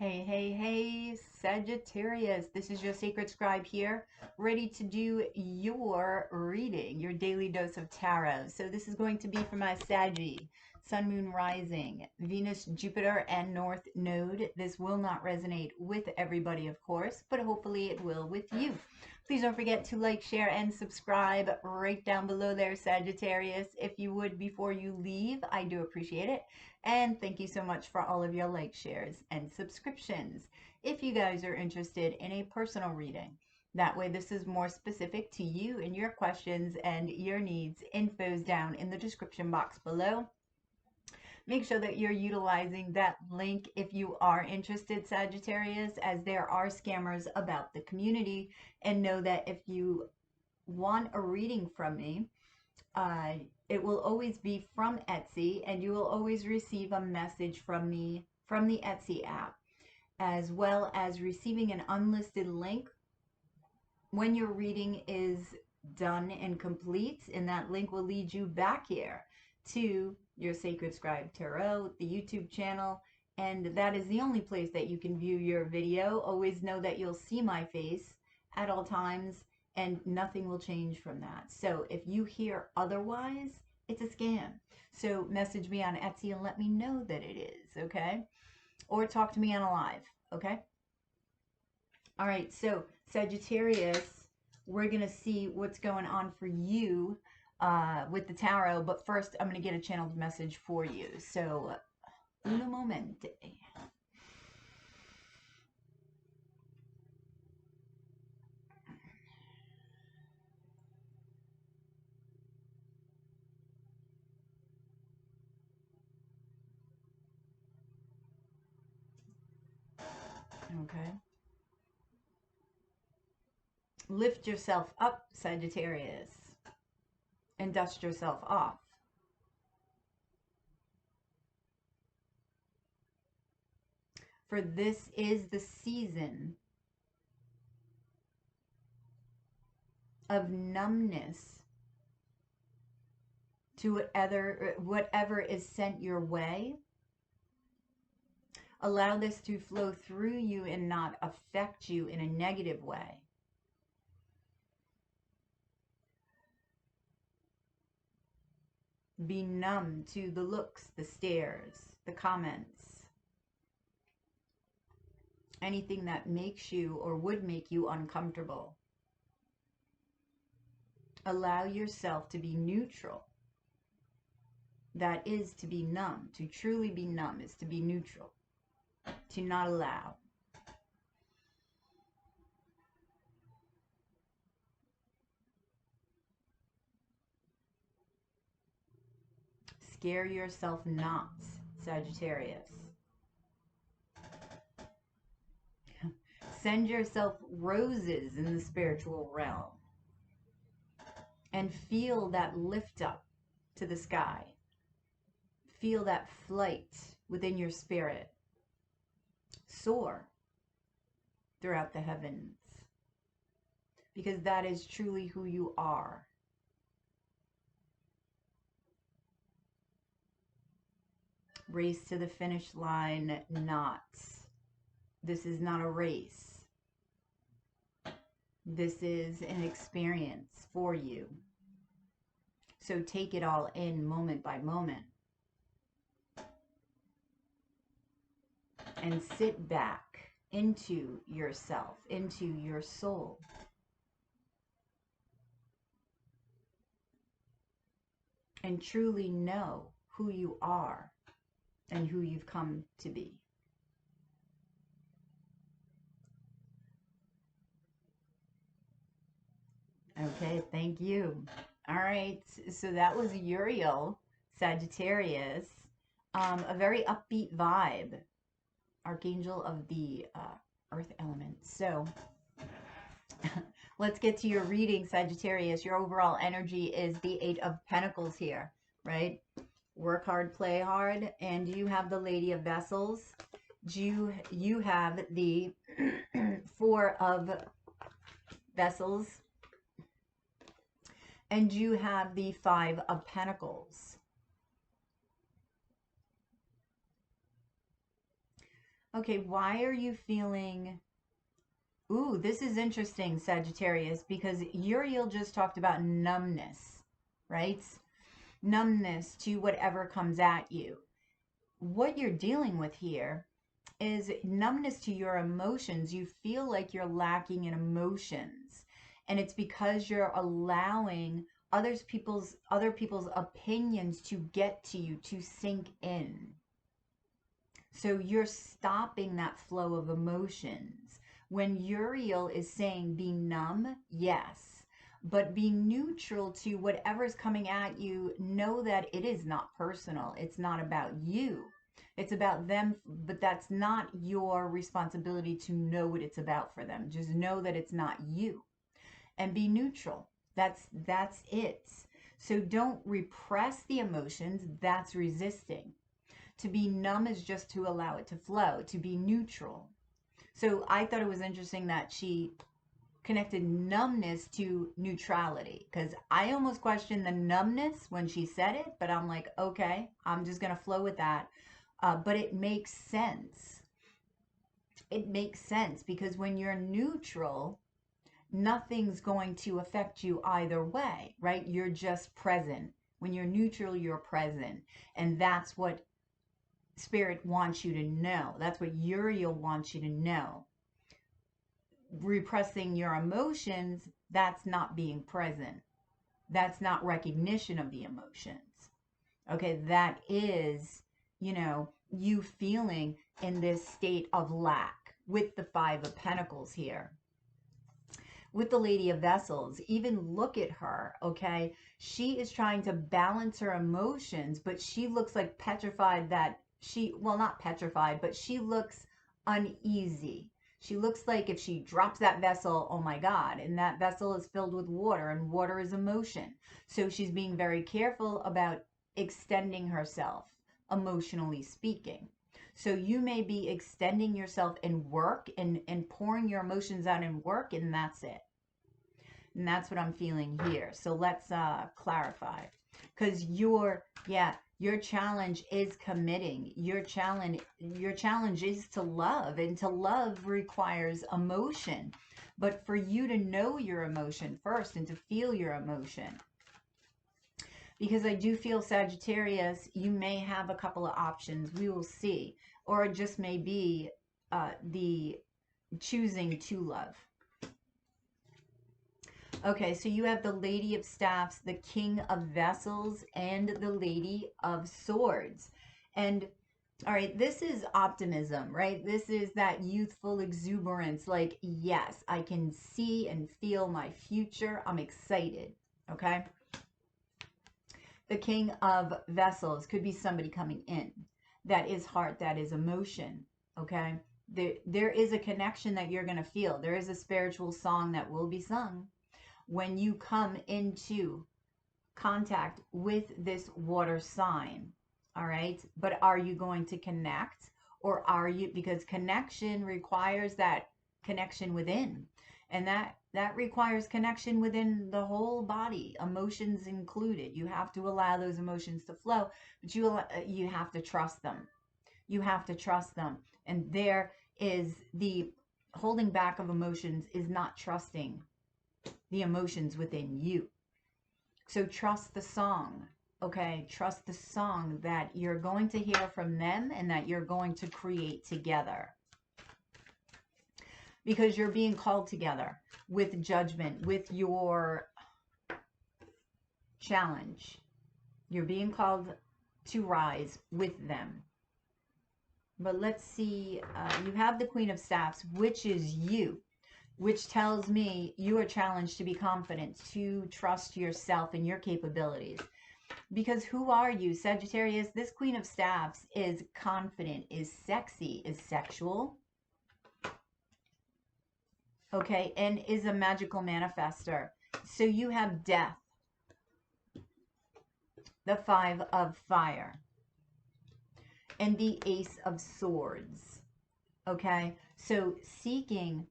Hey, hey, hey, Sagittarius. This is your sacred scribe here, ready to do your reading, your daily dose of tarot. So this is going to be for my Saggy, Sun, Moon, Rising, Venus, Jupiter, and North Node. This will not resonate with everybody, of course, but hopefully it will with you. Please don't forget to like, share, and subscribe right down below there, Sagittarius. If you would before you leave, I do appreciate it. And thank you so much for all of your likes, shares, and subscriptions. If you guys are interested in a personal reading, that way this is more specific to you and your questions and your needs. Info's down in the description box below. Make sure that you're utilizing that link if you are interested, Sagittarius, as there are scammers about the community. And know that if you want a reading from me, it will always be from Etsy, and you will always receive a message from me from the Etsy app, as well as receiving an unlisted link when your reading is done and complete, and that link will lead you back here to your Sacred Scribe Tarot, the YouTube channel, and that is the only place that you can view your video. Always know that you'll see my face at all times, and nothing will change from that. So if you hear otherwise, it's a scam. So message me on Etsy and let me know that it is, okay? Or talk to me on a live, okay? All right, so Sagittarius, we're going to see what's going on for you with the tarot. But first, I'm going to get a channeled message for you. So, uno momento. Okay. Lift yourself up, Sagittarius, and dust yourself off. For this is the season of numbness to whatever is sent your way. Allow this to flow through you and not affect you in a negative way. Be numb to the looks, the stares, the comments, anything that makes you or would make you uncomfortable. Allow yourself to be neutral. That is to be numb. To truly be numb is to be neutral. To not allow. Scare yourself not, Sagittarius. Send yourself roses in the spiritual realm. And feel that lift up to the sky. Feel that flight within your spirit. Soar throughout the heavens. Because that is truly who you are. Race to the finish line, not. This is not a race. This is an experience for you. So take it all in moment by moment. And sit back into yourself, into your soul. And truly know who you are and who you've come to be. Okay, thank you. All right, so that was Uriel, Sagittarius. A very upbeat vibe. Archangel of the earth element. So let's get to your reading, Sagittarius. Your overall energy is the 8 of Pentacles here, right? Work hard, play hard. And you have the Lady of Vessels. You have the 4 of Vessels. And you have the 5 of Pentacles. Okay, why are you feeling... Ooh, this is interesting, Sagittarius, because Uriel just talked about numbness, right? Numbness to whatever comes at you. What you're dealing with here is numbness to your emotions. You feel like you're lacking in emotions, and it's because you're allowing other people's opinions to get to you, to sink in. So you're stopping that flow of emotions. When Uriel is saying be numb, yes, but be neutral to whatever's coming at you. Know that it is not personal. It's not about you. It's about them, but that's not your responsibility to know what it's about for them. Just know that it's not you, and be neutral. That's it. So don't repress the emotions. That's resisting. To be numb is just to allow it to flow, to be neutral. So I thought it was interesting that she connected numbness to neutrality, because I almost questioned the numbness when she said it, but I'm like, okay, I'm just going to flow with that. But it makes sense. It makes sense because when you're neutral, nothing's going to affect you either way, right? You're just present. When you're neutral, you're present. And that's what Spirit wants you to know. That's what Uriel wants you to know. Repressing your emotions, that's not being present. That's not recognition of the emotions. Okay, that is, you feeling in this state of lack with the Five of Pentacles here. With the Lady of Vessels, even look at her, okay? She is trying to balance her emotions, but she looks like petrified that well, not petrified, but she looks uneasy. She looks like if she drops that vessel, oh my God, and that vessel is filled with water, and water is emotion. So she's being very careful about extending herself, emotionally speaking. So you may be extending yourself in work and pouring your emotions out in work, and that's it. And that's what I'm feeling here. So let's clarify. Because your challenge is committing. Your challenge is to love, and to love requires emotion. But for you to know your emotion first and to feel your emotion. Because I do feel, Sagittarius, you may have a couple of options. We will see. Or it just may be the choosing to love. Okay, so you have the Lady of Staffs, the King of Vessels, and the Lady of Swords. And, all right, this is optimism, right? This is that youthful exuberance. Like, yes, I can see and feel my future. I'm excited, okay? The King of Vessels could be somebody coming in. That is heart, that is emotion, okay? There is a connection that you're going to feel. There is a spiritual song that will be sung when you come into contact with this water sign, all right? But are you going to connect, or are you, because connection requires that connection within, and that requires connection within the whole body, emotions included. You have to allow those emotions to flow, but you have to trust them. You have to trust them. And there is the holding back of emotions is not trusting the emotions within you. So trust the song, okay? Trust the song that you're going to hear from them and that you're going to create together. Because you're being called together with judgment, with your challenge. You're being called to rise with them. But let's see, you have the Queen of Staffs, which is you, which tells me you are challenged to be confident, to trust yourself and your capabilities. Because who are you, Sagittarius? This Queen of Staffs is confident, is sexy, is sexual, okay, and is a magical manifester. So you have Death, the Five of Fire, and the Ace of Swords, okay? So seeking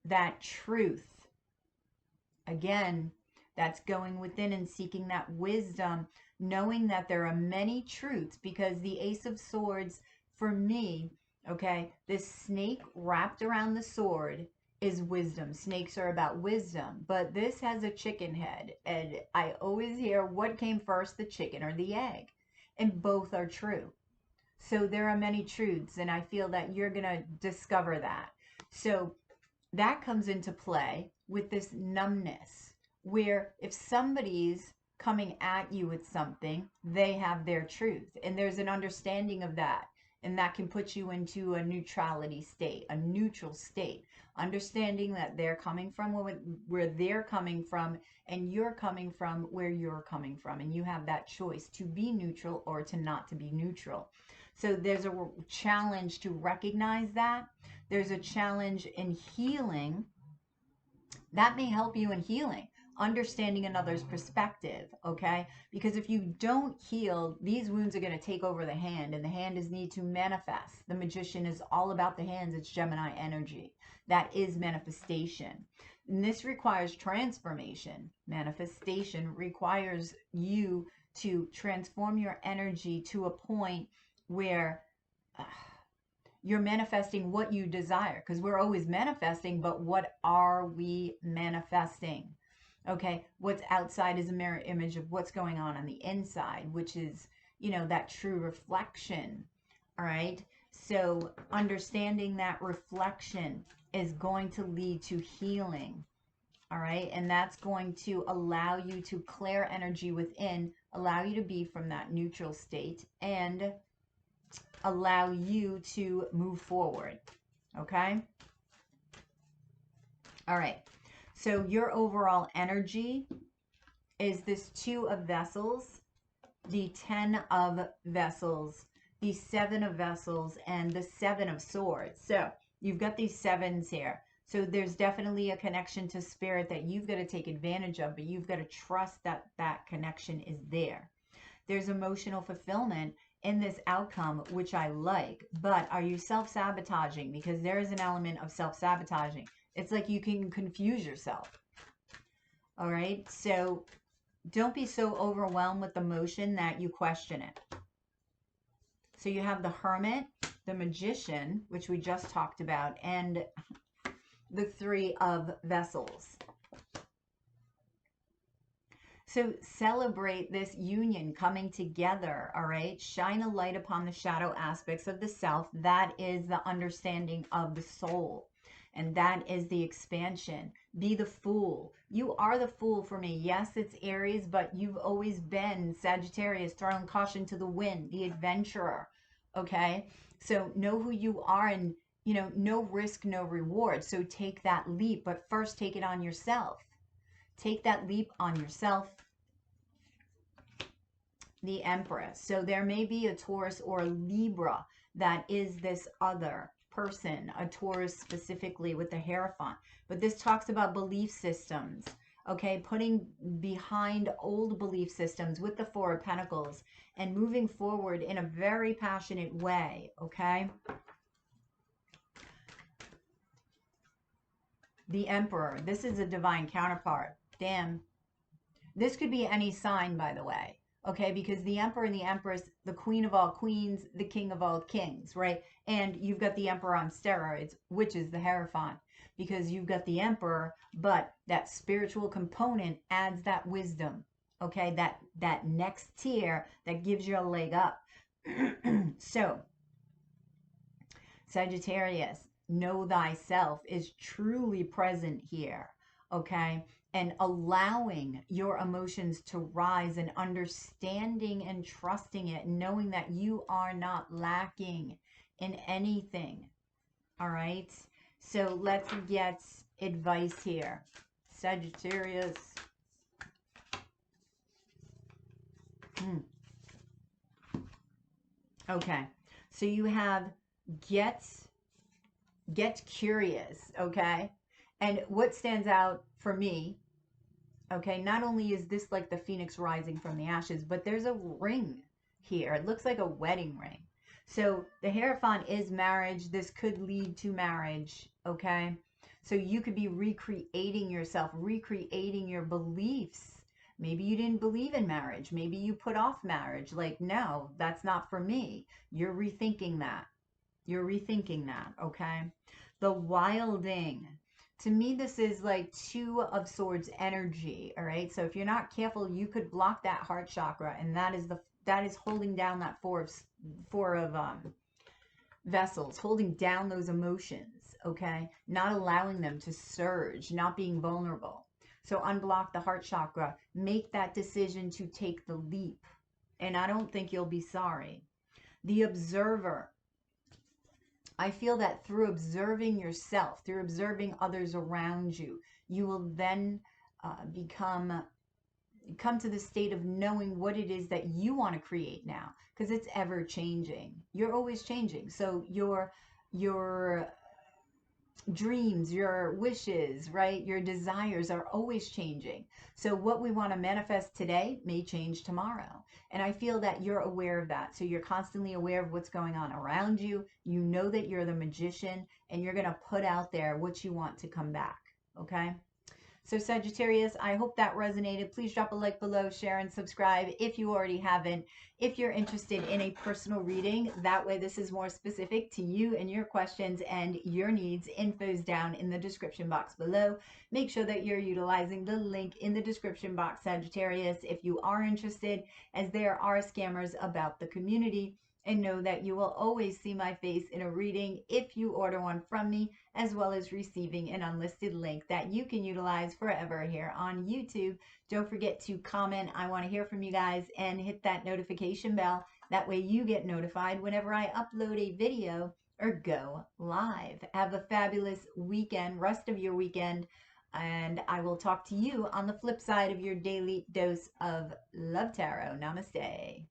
that truth, again, that's going within and seeking that wisdom, knowing that there are many truths, because the Ace of Swords, for me, Okay, this snake wrapped around the sword is wisdom. Snakes are about wisdom, but this has a chicken head. And I always hear, what came first, the chicken or the egg? And both are true. So there are many truths, and I feel that you're going to discover that. So that comes into play with this numbness, where if somebody's coming at you with something, they have their truth, and there's an understanding of that, and that can put you into a neutrality state, a neutral state, understanding that they're coming from where they're coming from, and you're coming from where you're coming from, and you have that choice to be neutral or to not to be neutral. So there's a challenge to recognize that. There's a challenge in healing that may help you in healing, understanding another's perspective, okay? Because if you don't heal, these wounds are going to take over the hand, and the hand is need to manifest. The magician is all about the hands. It's Gemini energy. That is manifestation. And this requires transformation. Manifestation requires you to transform your energy to a point where you're manifesting what you desire, because we're always manifesting, but what are we manifesting? Okay, what's outside is a mirror image of what's going on the inside, which is, you know, that true reflection. All right, so understanding that reflection is going to lead to healing. All right, and that's going to allow you to clear energy within, allow you to be from that neutral state, and allow you to move forward. Okay. All right. So your overall energy is this 2 of vessels, the 10 of vessels, the 7 of vessels, and the 7 of swords. So you've got these 7s here. So there's definitely a connection to spirit that you've got to take advantage of, but you've got to trust that that connection is there. There's emotional fulfillment in this outcome, which I like, but are you self-sabotaging? Because there is an element of self-sabotaging. It's like you can confuse yourself. All right, so don't be so overwhelmed with emotion that you question it. So you have the Hermit, the Magician, which we just talked about, and the 3 of vessels. So celebrate this union coming together, all right? Shine a light upon the shadow aspects of the self. That is the understanding of the soul, and that is the expansion. Be the fool. You are the fool for me. Yes, it's Aries, but you've always been Sagittarius, throwing caution to the wind, the adventurer, okay? So know who you are, and, you know, no risk, no reward. So take that leap, but first take it on yourself. Take that leap on yourself. The Empress. So there may be a Taurus or a Libra that is this other person, a Taurus specifically with the Hierophant. But this talks about belief systems, okay? Putting behind old belief systems with the 4 of Pentacles and moving forward in a very passionate way, okay? The Emperor. This is a divine counterpart. Damn. This could be any sign, by the way. Okay, because the Emperor and the Empress, the Queen of all queens, the King of all kings, right? And you've got the Emperor on steroids, which is the Hierophant, because you've got the Emperor, but that spiritual component adds that wisdom, okay? That next tier that gives you a leg up. So, Sagittarius, know thyself is truly present here, okay? And allowing your emotions to rise and understanding and trusting it, knowing that you are not lacking in anything. All right. So let's get advice here. Sagittarius. Okay. So you have get curious. Okay. And what stands out for me, okay, not only is this like the phoenix rising from the ashes, but there's a ring here. It looks like a wedding ring. So the Hierophant is marriage. This could lead to marriage, okay? So you could be recreating yourself, recreating your beliefs. Maybe you didn't believe in marriage. Maybe you put off marriage. Like, no, that's not for me. You're rethinking that. You're rethinking that, okay? The wilding. To me, this is like Two of Swords energy, all right? So if you're not careful, you could block that heart chakra, and that is holding down that four of vessels, holding down those emotions, okay? Not allowing them to surge, not being vulnerable. So unblock the heart chakra, make that decision to take the leap. And I don't think you'll be sorry. The observer. I feel that through observing yourself, through observing others around you, you will then come to the state of knowing what it is that you want to create now, because it's ever changing. You're always changing. So your dreams, your wishes, right? Your desires are always changing. So what we want to manifest today may change tomorrow. And I feel that you're aware of that. So you're constantly aware of what's going on around you. You know that you're the magician, and you're going to put out there what you want to come back. Okay? So Sagittarius, I hope that resonated. Please drop a like below, share, and subscribe if you already haven't. If you're interested in a personal reading, that way this is more specific to you and your questions and your needs. Info's down in the description box below. Make sure that you're utilizing the link in the description box, Sagittarius, if you are interested, as there are scammers about the community. And know that you will always see my face in a reading if you order one from me, as well as receiving an unlisted link that you can utilize forever here on YouTube. Don't forget to comment. I want to hear from you guys, and hit that notification bell. That way you get notified whenever I upload a video or go live. Have a fabulous weekend, rest of your weekend, and I will talk to you on the flip side of your daily dose of love tarot. Namaste.